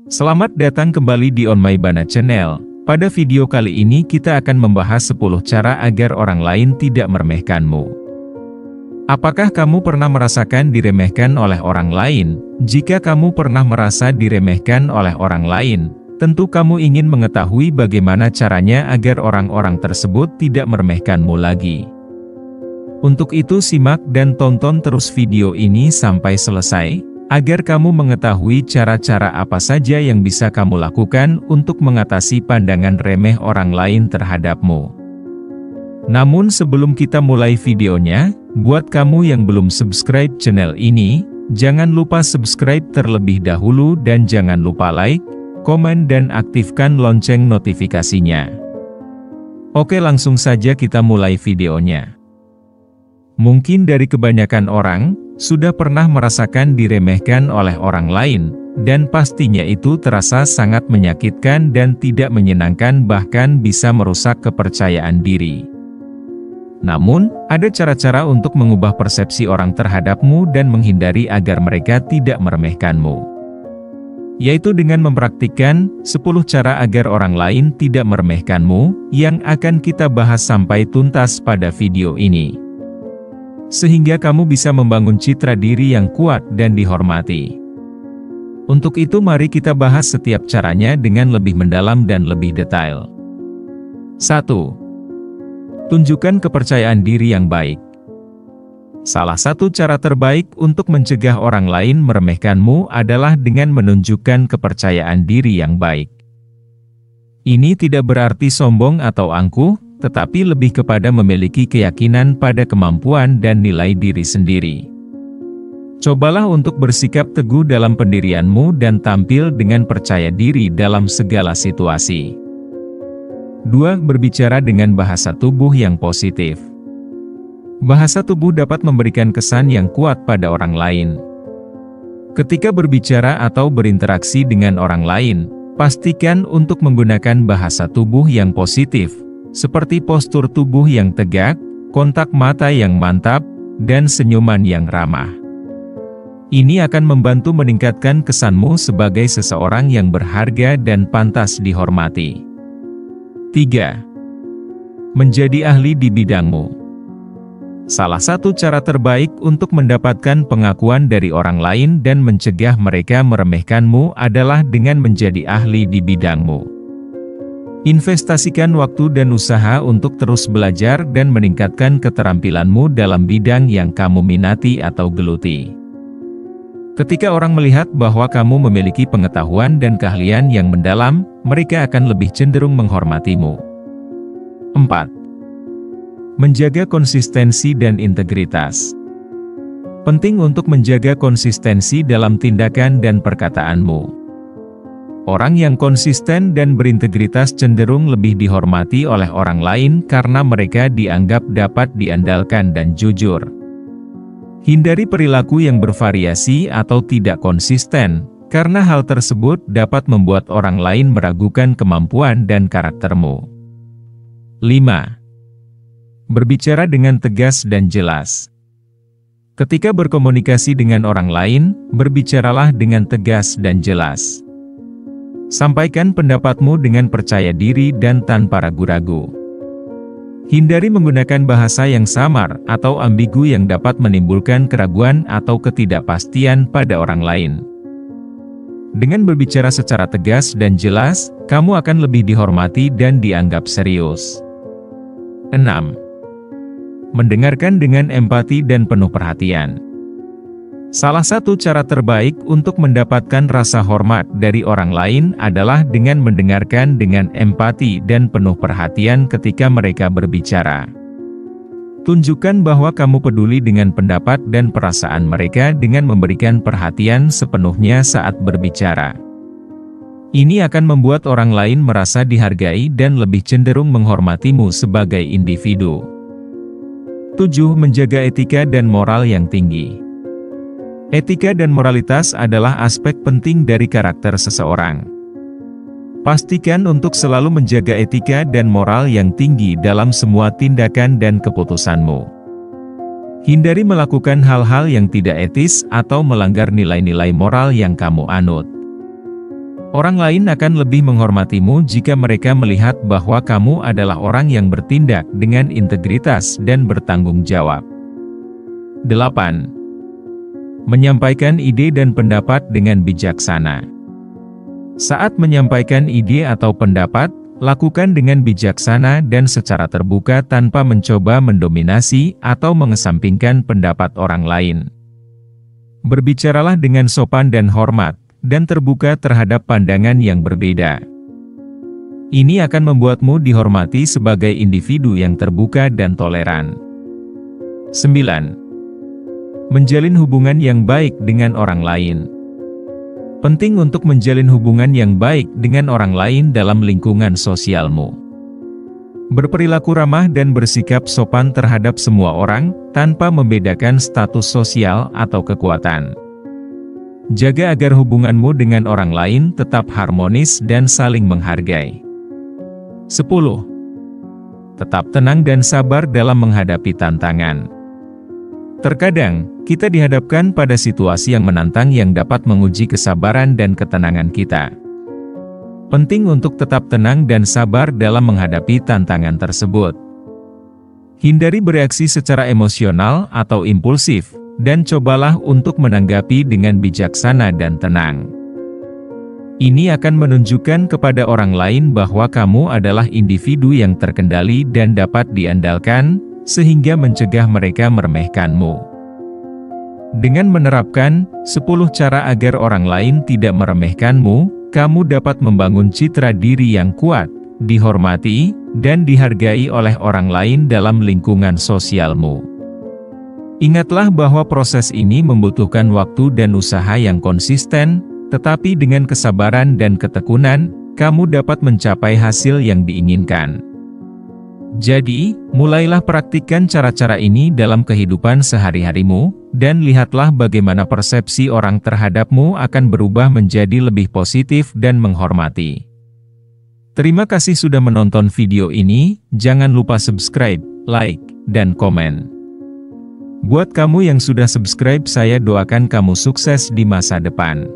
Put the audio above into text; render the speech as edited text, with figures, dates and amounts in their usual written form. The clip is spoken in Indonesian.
Selamat datang kembali di On My Bana Channel. Pada video kali ini kita akan membahas 10 cara agar orang lain tidak meremehkanmu. Apakah kamu pernah merasakan diremehkan oleh orang lain? Jika kamu pernah merasa diremehkan oleh orang lain, tentu kamu ingin mengetahui bagaimana caranya agar orang-orang tersebut tidak meremehkanmu lagi. Untuk itu simak dan tonton terus video ini sampai selesai, agar kamu mengetahui cara-cara apa saja yang bisa kamu lakukan untuk mengatasi pandangan remeh orang lain terhadapmu. Namun sebelum kita mulai videonya, buat kamu yang belum subscribe channel ini, jangan lupa subscribe terlebih dahulu dan jangan lupa like, komen dan aktifkan lonceng notifikasinya. Oke, langsung saja kita mulai videonya. Mungkin dari kebanyakan orang, sudah pernah merasakan diremehkan oleh orang lain, dan pastinya itu terasa sangat menyakitkan dan tidak menyenangkan, bahkan bisa merusak kepercayaan diri. Namun, ada cara-cara untuk mengubah persepsi orang terhadapmu dan menghindari agar mereka tidak meremehkanmu. Yaitu dengan mempraktikkan 10 cara agar orang lain tidak meremehkanmu, yang akan kita bahas sampai tuntas pada video ini. Sehingga kamu bisa membangun citra diri yang kuat dan dihormati. Untuk itu mari kita bahas setiap caranya dengan lebih mendalam dan lebih detail. 1. Tunjukkan kepercayaan diri yang baik. Salah satu cara terbaik untuk mencegah orang lain meremehkanmu adalah dengan menunjukkan kepercayaan diri yang baik. Ini tidak berarti sombong atau angkuh, tetapi lebih kepada memiliki keyakinan pada kemampuan dan nilai diri sendiri. Cobalah untuk bersikap teguh dalam pendirianmu dan tampil dengan percaya diri dalam segala situasi. 2. Berbicara dengan bahasa tubuh yang positif. Bahasa tubuh dapat memberikan kesan yang kuat pada orang lain. Ketika berbicara atau berinteraksi dengan orang lain, pastikan untuk menggunakan bahasa tubuh yang positif, seperti postur tubuh yang tegak, kontak mata yang mantap, dan senyuman yang ramah. Ini akan membantu meningkatkan kesanmu sebagai seseorang yang berharga dan pantas dihormati. 3. Menjadi ahli di bidangmu. Salah satu cara terbaik untuk mendapatkan pengakuan dari orang lain dan mencegah mereka meremehkanmu adalah dengan menjadi ahli di bidangmu. Investasikan waktu dan usaha untuk terus belajar dan meningkatkan keterampilanmu dalam bidang yang kamu minati atau geluti. Ketika orang melihat bahwa kamu memiliki pengetahuan dan keahlian yang mendalam, mereka akan lebih cenderung menghormatimu. 4. Menjaga konsistensi dan integritas. Penting untuk menjaga konsistensi dalam tindakan dan perkataanmu. Orang yang konsisten dan berintegritas cenderung lebih dihormati oleh orang lain karena mereka dianggap dapat diandalkan dan jujur. Hindari perilaku yang bervariasi atau tidak konsisten, karena hal tersebut dapat membuat orang lain meragukan kemampuan dan karaktermu. 5. Berbicara dengan tegas dan jelas. Ketika berkomunikasi dengan orang lain, berbicaralah dengan tegas dan jelas. Sampaikan pendapatmu dengan percaya diri dan tanpa ragu-ragu. Hindari menggunakan bahasa yang samar atau ambigu yang dapat menimbulkan keraguan atau ketidakpastian pada orang lain. Dengan berbicara secara tegas dan jelas, kamu akan lebih dihormati dan dianggap serius. 6. Mendengarkan dengan empati dan penuh perhatian. Salah satu cara terbaik untuk mendapatkan rasa hormat dari orang lain adalah dengan mendengarkan dengan empati dan penuh perhatian ketika mereka berbicara. Tunjukkan bahwa kamu peduli dengan pendapat dan perasaan mereka dengan memberikan perhatian sepenuhnya saat berbicara. Ini akan membuat orang lain merasa dihargai dan lebih cenderung menghormatimu sebagai individu. 7. Menjaga etika dan moral yang tinggi. Etika dan moralitas adalah aspek penting dari karakter seseorang. Pastikan untuk selalu menjaga etika dan moral yang tinggi dalam semua tindakan dan keputusanmu. Hindari melakukan hal-hal yang tidak etis atau melanggar nilai-nilai moral yang kamu anut. Orang lain akan lebih menghormatimu jika mereka melihat bahwa kamu adalah orang yang bertindak dengan integritas dan bertanggung jawab. 8. Menyampaikan ide dan pendapat dengan bijaksana. Saat menyampaikan ide atau pendapat, lakukan dengan bijaksana dan secara terbuka tanpa mencoba mendominasi atau mengesampingkan pendapat orang lain. Berbicaralah dengan sopan dan hormat, dan terbuka terhadap pandangan yang berbeda. Ini akan membuatmu dihormati sebagai individu yang terbuka dan toleran. 9. Menjalin hubungan yang baik dengan orang lain. Penting untuk menjalin hubungan yang baik dengan orang lain dalam lingkungan sosialmu. Berperilaku ramah dan bersikap sopan terhadap semua orang, tanpa membedakan status sosial atau kekuatan. Jaga agar hubunganmu dengan orang lain tetap harmonis dan saling menghargai. 10. Tetap tenang dan sabar dalam menghadapi tantangan. Terkadang, kita dihadapkan pada situasi yang menantang yang dapat menguji kesabaran dan ketenangan kita. Penting untuk tetap tenang dan sabar dalam menghadapi tantangan tersebut. Hindari bereaksi secara emosional atau impulsif, dan cobalah untuk menanggapi dengan bijaksana dan tenang. Ini akan menunjukkan kepada orang lain bahwa kamu adalah individu yang terkendali dan dapat diandalkan, sehingga mencegah mereka meremehkanmu. Dengan menerapkan 10 cara agar orang lain tidak meremehkanmu, kamu dapat membangun citra diri yang kuat, dihormati, dan dihargai oleh orang lain dalam lingkungan sosialmu. Ingatlah bahwa proses ini membutuhkan waktu dan usaha yang konsisten, tetapi dengan kesabaran dan ketekunan, kamu dapat mencapai hasil yang diinginkan. Jadi, mulailah praktikkan cara-cara ini dalam kehidupan sehari-harimu, dan lihatlah bagaimana persepsi orang terhadapmu akan berubah menjadi lebih positif dan menghormati. Terima kasih sudah menonton video ini, jangan lupa subscribe, like, dan komen. Buat kamu yang sudah subscribe, saya doakan kamu sukses di masa depan.